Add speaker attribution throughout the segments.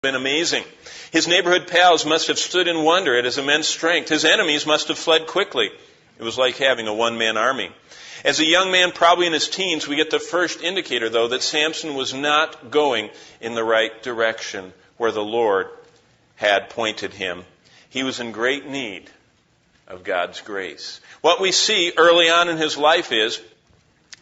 Speaker 1: been amazing. His neighborhood pals must have stood in wonder at his immense strength. His enemies must have fled quickly. It was like having a one-man army. As a young man, probably in his teens, we get the first indicator, though, that Samson was not going in the right direction where the Lord had pointed him. He was in great need of God's grace. What we see early on in his life is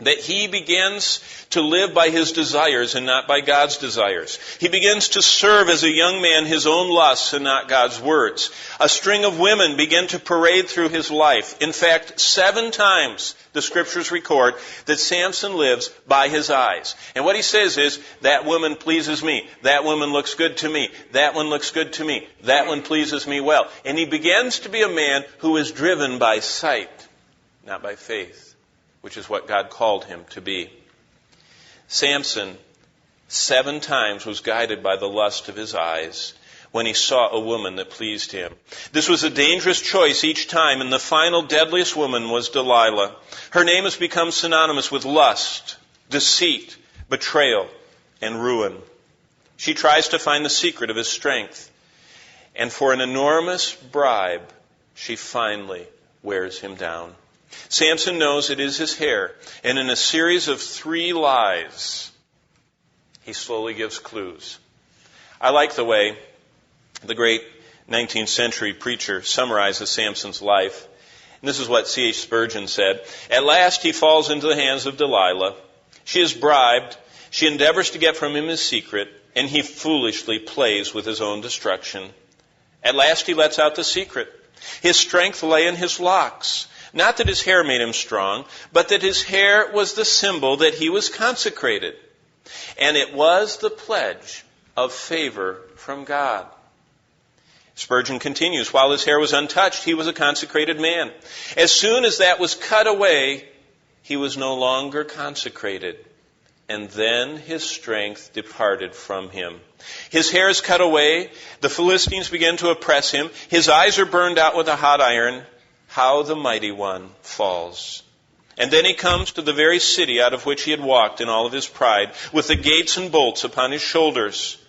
Speaker 1: that he begins to live by his desires and not by God's desires. He begins to serve as a young man his own lusts and not God's words. A string of women begin to parade through his life. In fact, 7 times the Scriptures record that Samson lives by his eyes. And what he says is, that woman pleases me. That woman looks good to me. That one looks good to me. That one pleases me well. And he begins to be a man who is driven by sight, not by faith, which is what God called him to be. Samson 7 times was guided by the lust of his eyes when he saw a woman that pleased him. This was a dangerous choice each time, and the final deadliest woman was Delilah. Her name has become synonymous with lust, deceit, betrayal, and ruin. She tries to find the secret of his strength, and for an enormous bribe, she finally wears him down. Samson knows it is his hair, and in a series of 3 lies, he slowly gives clues. I like the way the great 19th century preacher summarizes Samson's life. And this is what C.H. Spurgeon said. At last he falls into the hands of Delilah. She is bribed. She endeavors to get from him his secret, and he foolishly plays with his own destruction. At last he lets out the secret. His strength lay in his locks. Not that his hair made him strong, but that his hair was the symbol that he was consecrated. And it was the pledge of favor from God. Spurgeon continues, while his hair was untouched, he was a consecrated man. As soon as that was cut away, he was no longer consecrated. And then his strength departed from him. His hair is cut away. The Philistines begin to oppress him. His eyes are burned out with a hot iron. How the mighty one falls. And then he comes to the very city out of which he had walked in all of his pride, with the gates and bolts upon his shoulders.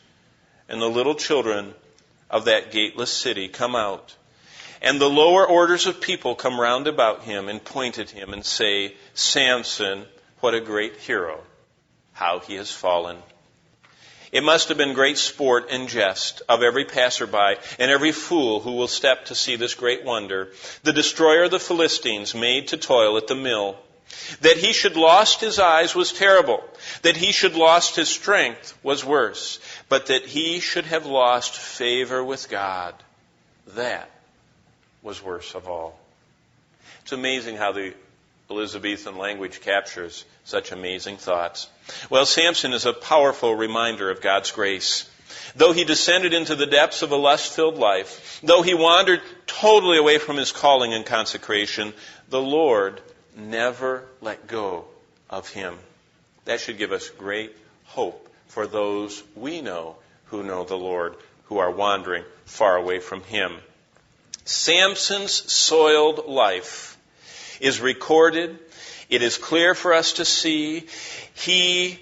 Speaker 1: And the little children of that gateless city come out. And the lower orders of people come round about him and point at him and say, Samson, what a great hero, how he has fallen. It must have been great sport and jest of every passerby and every fool who will step to see this great wonder, the destroyer of the Philistines made to toil at the mill. That he should lost his eyes was terrible. That he should lost his strength was worse. But that he should have lost favor with God, that was worse of all. It's amazing how the Elizabethan language captures such amazing thoughts. Well, Samson is a powerful reminder of God's grace. Though he descended into the depths of a lust-filled life, though he wandered totally away from his calling and consecration, the Lord never let go of him. That should give us great hope for those we know who know the Lord, who are wandering far away from him. Samson's soiled life is recorded. It is clear for us to see. He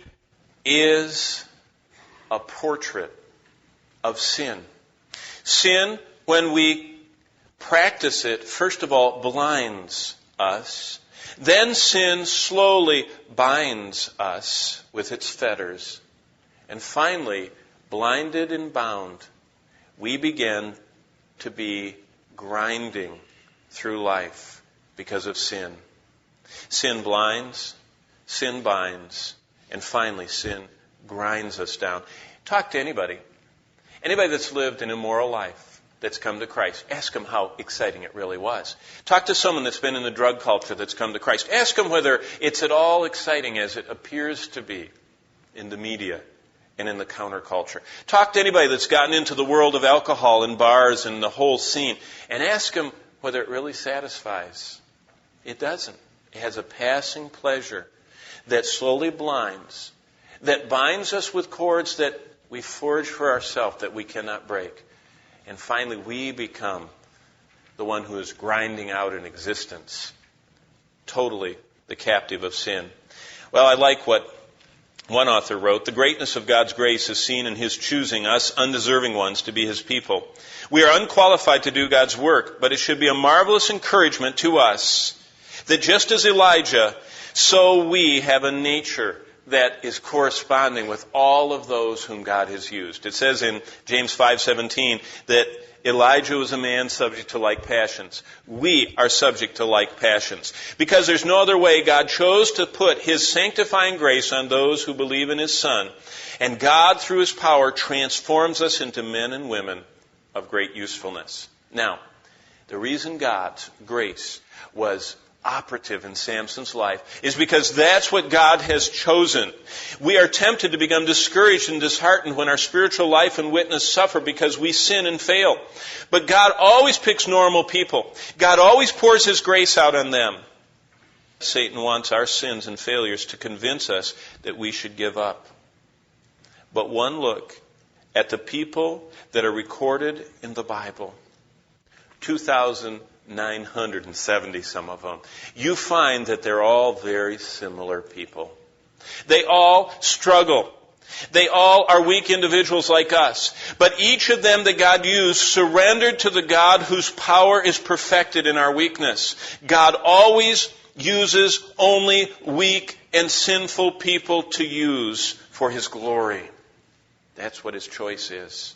Speaker 1: is a portrait of sin. Sin, when we practice it, first of all, blinds us. Then sin slowly binds us with its fetters. And finally, blinded and bound, we begin to be grinding through life because of sin. Sin blinds, sin binds, and finally sin grinds us down. Talk to anybody that's lived an immoral life, that's come to Christ. Ask them how exciting it really was. Talk to someone that's been in the drug culture that's come to Christ. Ask them whether it's at all exciting as it appears to be in the media and in the counterculture. Talk to anybody that's gotten into the world of alcohol and bars and the whole scene, and ask them whether it really satisfies. It doesn't. It has a passing pleasure that slowly blinds, that binds us with cords that we forge for ourselves that we cannot break. And finally, we become the one who is grinding out an existence, totally the captive of sin. Well, I like what One author wrote, "The greatness of God's grace is seen in His choosing us undeserving ones to be His people. We are unqualified to do God's work, but it should be a marvelous encouragement to us that just as Elijah, so we have a nature that is corresponding with all of those whom God has used." It says in James 5:17 that Elijah was a man subject to like passions. We are subject to like passions. Because there's no other way, God chose to put His sanctifying grace on those who believe in His Son. And God, through His power, transforms us into men and women of great usefulness. Now, the reason God's grace was operative in Samson's life is because that's what God has chosen. We are tempted to become discouraged and disheartened when our spiritual life and witness suffer because we sin and fail. But God always picks normal people. God always pours His grace out on them. Satan wants our sins and failures to convince us that we should give up. But one look at the people that are recorded in the Bible, 2,970 some of them, you find that they're all very similar people. They all struggle. They all are weak individuals like us. But each of them that God used surrendered to the God whose power is perfected in our weakness. God always uses only weak and sinful people to use for His glory. That's what His choice is.